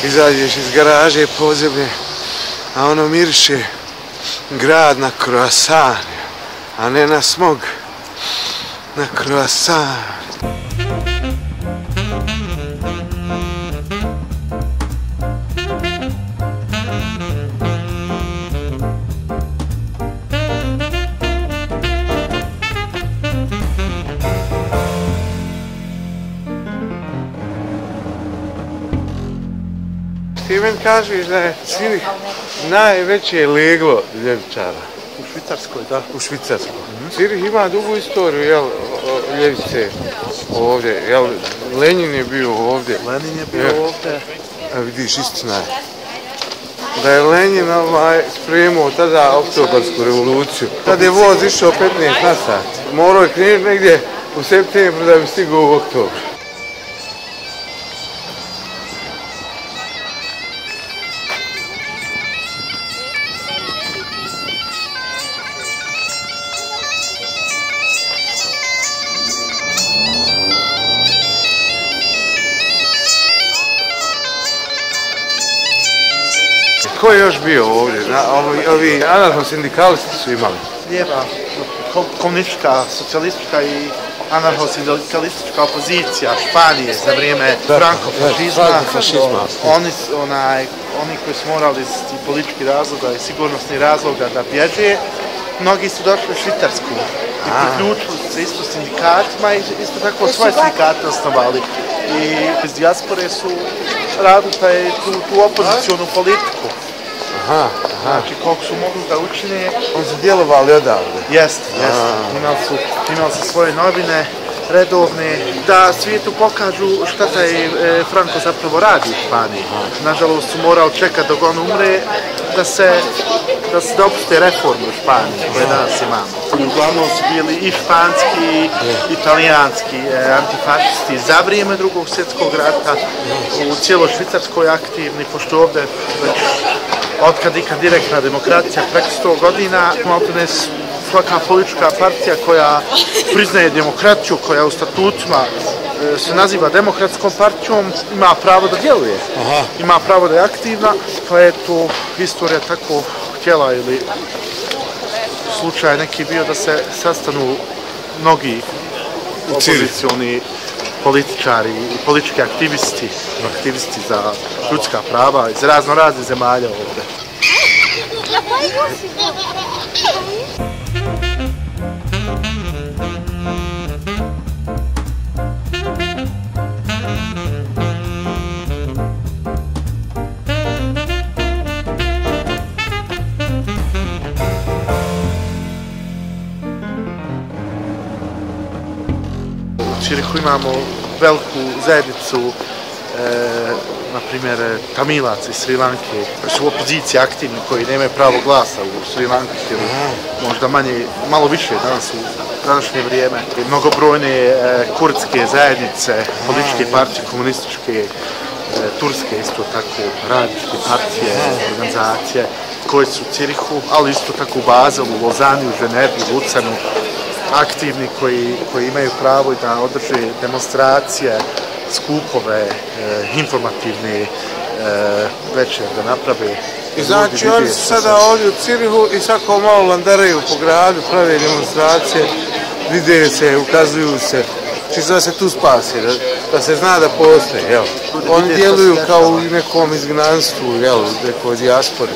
Izađeš iz garaže podzemlje, a ono miriše grad na kroasan, a ne na smog, na kroasan. Ti meni kažeš da je Cirih najveće leglo ljevičara. U Švicarskoj, da. U Švicarskoj. Cirih ima dugu istoriju, jel, ljevice ovdje, jel, Lenin je bio ovdje. Lenin je bio ovdje. A vidiš, istina je. Da je Lenin spremao tada oktobarsku revoluciju. Tad je voz išao 15 na sat. Morao je krenuti negdje u septembru da bi stigao u oktobru. Ko je još bio ovdje? Ovi anarcho-sindikalisti su imali? Lijeva, komunistička, socijalistička i anarcho-sindikalistička opozicija Španije za vrijeme frankofašizma. Oni koji su morali iz političkih razloga i sigurnosnih razloga da bježe, mnogi su došli u Švicarsku i priključili se isto sindikatima i isto tako svoje sindikate osnovali. I iz dijaspore su radili tu opozicijonu politiku. Znači, koliko su mogli da učine... Oni su djelovali odavde? Jeste. Imali su svoje novine redovne, da svijetu pokažu šta taj Franco zapravo radi u Španiji. Nažalost su morali čekati dok on umre da se dopuste reforme u Španiji koje danas imamo. Uglavnom su bili i španski i italijanski antifašisti za vrijeme Drugog svjetskog rata u cijeloj Švicarskoj aktivni, pošto ovdje već otkad ikad direktna demokracija preko 100 godina, maltene svaka politička partija koja priznaje demokraciju, koja u statutima se naziva demokratskom partijom, ima pravo da djeluje, ima pravo da je aktivna, pa je to historija tako htjela ili slučaj neki bio da se sastanu mnogi opozicioni političari i politički aktivisti za ljudska prava iz raznih zemalja ovdje. U Cirihu imamo veliku zajednicu, na primjer, Tamilaca iz Sri Lanke, koji su u opoziciji aktivni, koji nemaju pravo glasa u Sri Lanki, možda malo više danas u današnje vrijeme. Mnogobrojne kurdske zajednice, političke partije, komunističke, turske isto tako, radničke partije, organizacije, koje su u Cirihu, ali isto tako u Bazelu, u Lozani, u Ženevi, u Lucanu, aktivni koji imaju pravo da održe demonstracije, skupove, informativne večer da naprave. I znači oni su sada ovdje u Cirihu i svako malo landaraju po gradu, prave demonstracije, vide se, ukazuju se, čisto da se tu spasi, da se zna da postoje, jel? Oni djeluju kao u nekom izgnanstvu, jel, u nekoj dijaspori,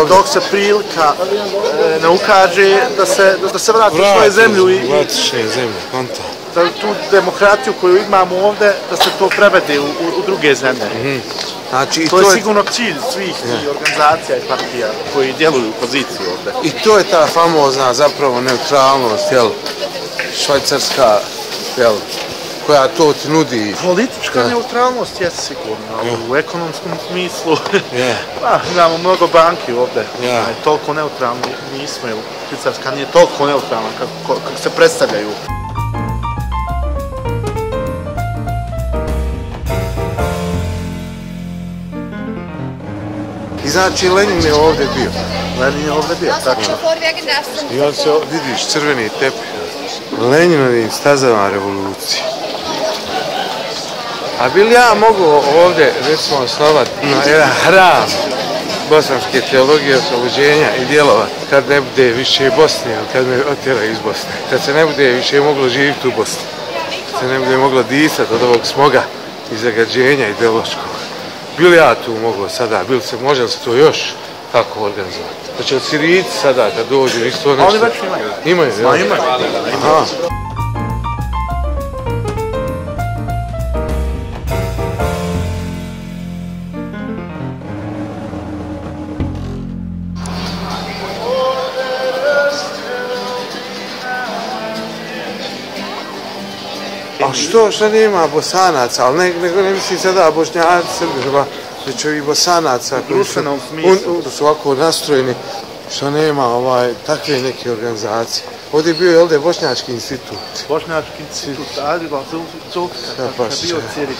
dok se prilika ne ukaže da se vrati u svoju zemlju i da tu demokratiju koju imamo ovdje, da se to prevede u druge zemlje. To je sigurno cilj svih organizacija i partija koji djeluju u poziciji ovdje. I to je ta famozna zapravo neutralnost, jel, švajcarska, jel, koja to ti nudi. Politička neutralnost je sigurno, ali u ekonomskom smislu imamo mnogo banki ovdje. Toliko neutralni nismo, jer Švicarska nije toliko neutralna kako se predstavljaju. I znači Lenin je ovdje bio. Lenin je ovdje bio, tačno. I on se, vidiš, crveni tepih. Leninovim stazama revolucije. A bi li ja mogu ovdje, recimo, osnovati jedan hram bosanske teologije oslobođenja i djelovati kad ne bude više Bosne, kad me otjeraju iz Bosne, kad se ne bude više moglo živjeti u Bosni, kad se ne bude moglo disati od ovog smoga i zagađenja ideološkog. Bi li ja tu mogao sada, može li se to još kako organizovati? Znači od Sirijci sada kad dođu isto nešto... Oni već imaju. Imaju, jel? Imaju. Aha. A što nema Bosanaca, ali nego ne mislim sada Bošnjaci, Srbi, već ovih Bosanaca koji su ovako nastrojeni, što nema takve neke organizacije. Ovdje je bio, jel da je Bošnjački institut? Bošnjački institut, Adila Zovka, kad je bio Cirih.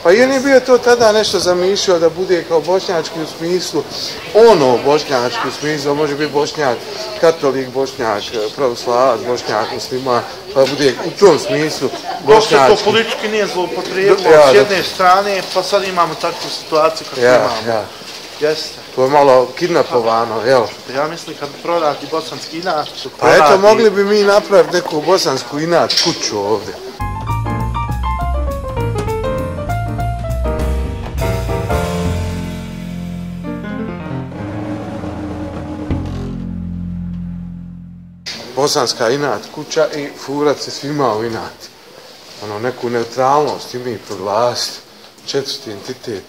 Pa i on je bio to tada nešto zamišljao da bude kao bošnjački u smislu, bošnjački u smislu, može biti Bošnjak, katolik Bošnjak, pravoslavac Bošnjak, muslima, pa bude u tom smislu bošnjački. Dok se to politički nije zloupotrijebilo s jedne strane, pa sad imamo takvu situaciju kako imamo. Jeste. To je malo kidnapovano, jel? Ja mislim kad prodati bosanski inat... Pa eto, mogli bi mi napraviti neku bosansku inat kuću ovdje. Bosanska inat kuća i furat se svima u inat. Neku neutralnost i mi proglasiti, četvrti entitet,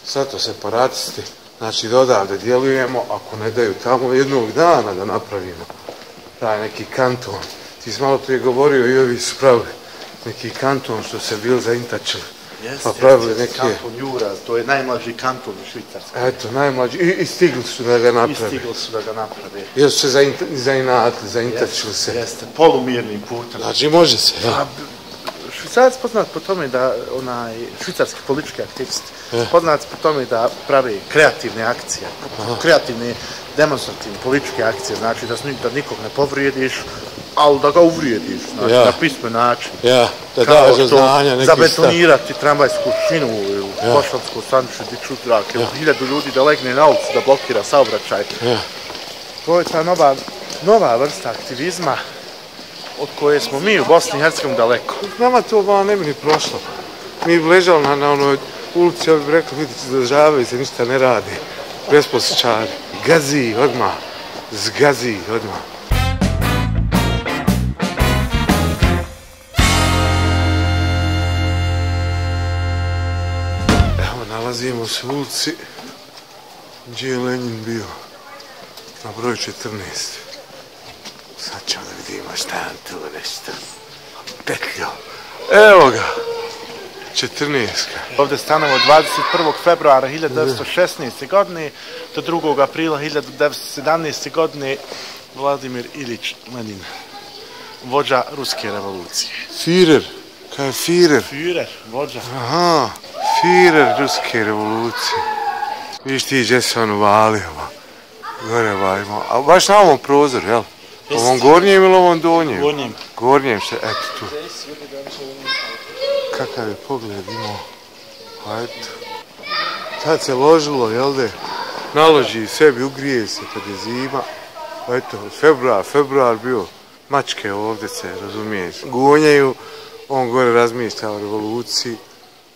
sad to separatisti, znači da odavde djelujemo, ako ne daju tamo jednog dana da napravimo taj neki kanton. Ti si malo prije govorio i ovi su pravili neki kanton što se bili zaintačili. Pa pravili neke... Kanton Jura, to je najmlađi kanton u Švicarskoj. Eto, najmlađi. I stigli su da ga napravi. Jer su se zaintačili se. Jeste, polumirnim putem. Znači, može se, ja. Švicarac poznat po tome da, švicarski politički aktivisti, poznat po tome da pravi kreativne akcije, kreativne demonstrativne političke akcije, znači da nikog ne povrijediš, ali da ga uvrijediš, znači na pismen način. Da daš do znanja neki stav. Zabetonirati tramvajsku šinu u Poštansku stanicu gdje ču zrake, 1000 ljudi da legne na ulicu, da blokira saobraćaj. To je ta nova vrsta aktivizma od koje smo mi u Bosni i Hercegovini daleko. Nama to ne bi ni prošlo. Mi bi ležali na onoj ulici, ja bih rekao, vidite, zadržavaju se, ništa ne radi. Besposličari. Gazi odmah. Zgazi odmah. Evo, nalazimo se u ulici gdje je Lenin bio. Na broju 14. Sad ćemo da vidimo šta je tu nešto. Petljo. Evo ga. 14. Ovdje stanemo 21. februara 1916. godine do 2. aprila 1917. godine Vladimir Ilić Lenin, vođa ruske revolucije. Führer. Kaj je Führer? Führer, vođa. Aha, Führer ruske revolucije. Viš ti gdje se on uvalio. Gore vajmo. A baš na ovom prozoru, jel? Ovom gornjem ili ovom donjem? Gornjem. Gornjem se, eto tu. Kakav je pogled imao. A eto. Tad se ložilo, jel de? Naloži sebi, ugrije se kad je zima. A eto, februar bio. Mačke ovdje se, razumiješ. Gonjaju, on gore razmišlja o revoluciji.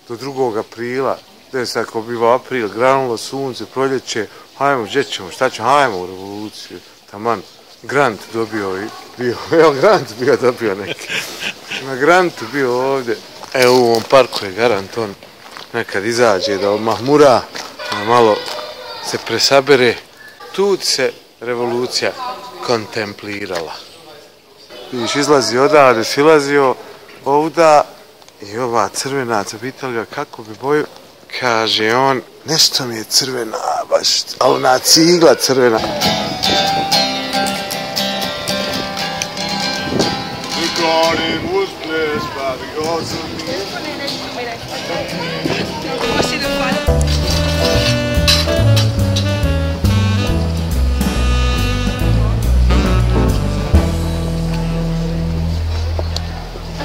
Do 2. aprila, gdje se ako biva april, granulo sunce, proljeće, hajmo, gdje ćemo, šta ćemo, hajmo u revoluciju. Taman. Grant dobio i bio, Grant bio dobio neki. Na Grantu bio ovdje. Evo u ovom parku je garant, on nekad izađe da odmahmura, da malo se presabere. Tu se revolucija kontemplirala. Vidiš, izlazi odavde, silazio ovda i ova crvenaca pitali ga kako bi boju. Kaže on, nešto mi je crvena, baš, ali ona cigla crvena. Garden was blessed by the gods of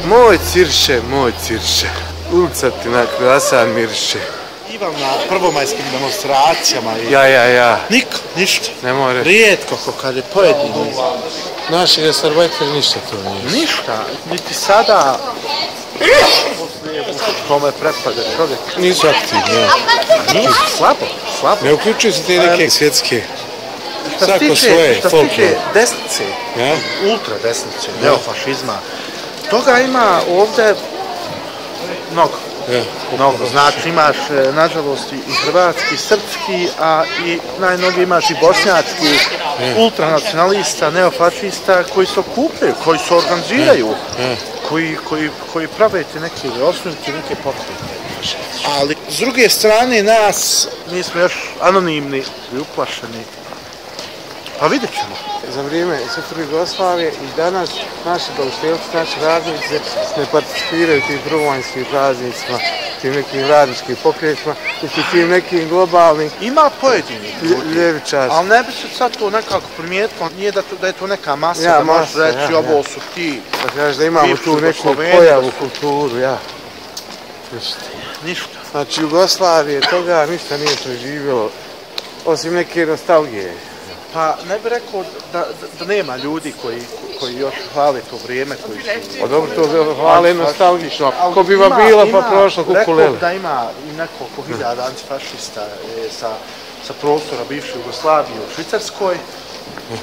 Moj Cirše, moj Cirše. ulica ti na krasan miriše. Ivam na prvomajskim demonstracijama i... Ja. Niko, ništa. Ne more. Rijetko ko kad je pojedini. Naši gastarbajteri ništa to nije. Ništa, niti sada... Kome prepade čovjek. Nisu aktivni, ja. Nisu, slabo. Ne uključuju se te neke svjetske. Što se tiče desnice, ja? ultra desnice, neofašizma, toga ima ovdje mnogo. Znači imaš, nažalost, i hrvatski, srpski, a i najnovije imaš i bošnjački ultranacionalista, neofašista koji se okupljaju, koji se organiziraju, koji prave ti neke, osnuju ti neke pokrete. Ali, s druge strane, mi smo još anonimni i uplašeni. Pa vidjet ćemo. Za vrijeme SFRJ Jugoslavije i danas naši bauštelci, naši radnici ne participiraju tim prvomajskim praznicima, tim nekim radničkim pokretima, tim nekim globalnim... Ima pojedini ljevičarski. Ali ne bi se sad to nekako primijetilo, nije da je to neka masa, da možeš reći ovo su ti... Da kažeš da imamo tu neku pojavu, kulturu, Ništa. Znači, Jugoslavije toga ništa nije preživjelo, osim neke nostalgije. Pa ne bih rekao da nema ljudi koji još hvale to vrijeme, koji su... Pa dobro, to hvale nostalgično. Ko bi vam bila pa prošla kukulele. Rekao da ima i nekoliko hiljada antifašista sa prostora bivše Jugoslavije u Švicarskoj,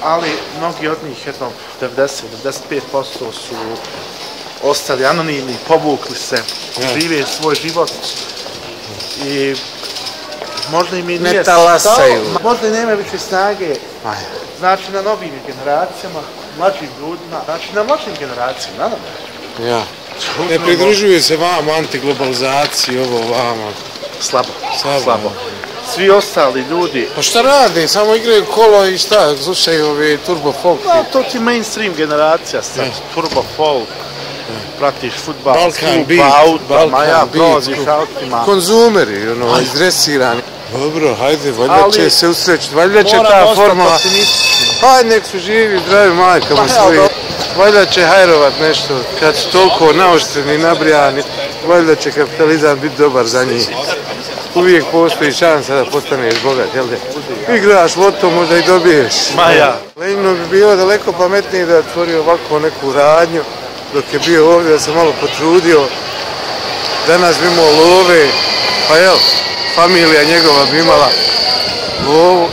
ali mnogi od njih, jedno 90-95% su ostali anonimni, povukli se, žive svoj život i možda im i nije stalo, možda i nema više snage, znači na novim generacijama, mlađim ljudima, znači na mlađim generacijama, nadam se. Ja. Ne pridružuju se vama antiglobalizaciji, ovo vama. Slabo. Svi ostali ljudi... Pa šta rade? Samo igraju kolo i šta? Slušaju ovi turbo folk. To ti mainstream generacija sad, turbo folk. Pratiš futbal, Balkan autima. Konzumeri, izdresirani. Dobro, hajde, valjda će se usrećiti, valjda će ta formula... Hajde, nek su živi, zdravi majkama svoji. Valjda će hajrovat nešto, kad su toliko naoštreni i nabrijani, valjda će kapitalizam biti dobar za njih. Uvijek postoji šansa da postaneš bogat, jel da? Igraš loto, možda i dobiješ. Leninu bi bilo daleko pametnije da je otvorio ovako neku radnju, dok je bio ovdje, da se malo potrudio. Danas bi imao love, pa jel, familija njegova bi imala lovu.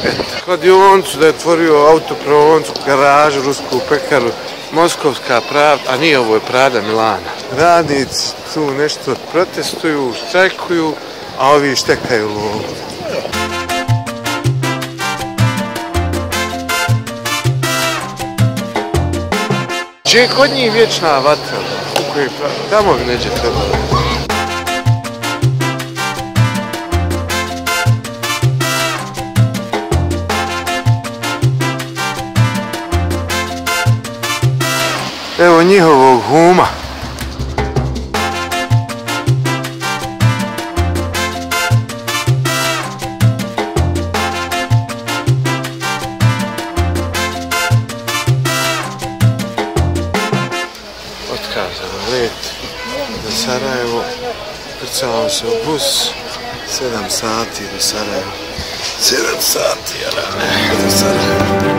Kladioncu, da je otvorio autopraonicu, garažu, rusku pekaru, Moskovska pravda, a nije, ovo je Prada Milana. Radnici tu nešto protestuju, štrajkuju, a ovi štekaju lovu. Če je kod njih vječna vatra, tamo bi neđe trebalo. Evo njihovog huma. Otkazano let za Sarajevo. Krcamo se u bus. 7 sati do Sarajeva. 7 sati, do Sarajeva.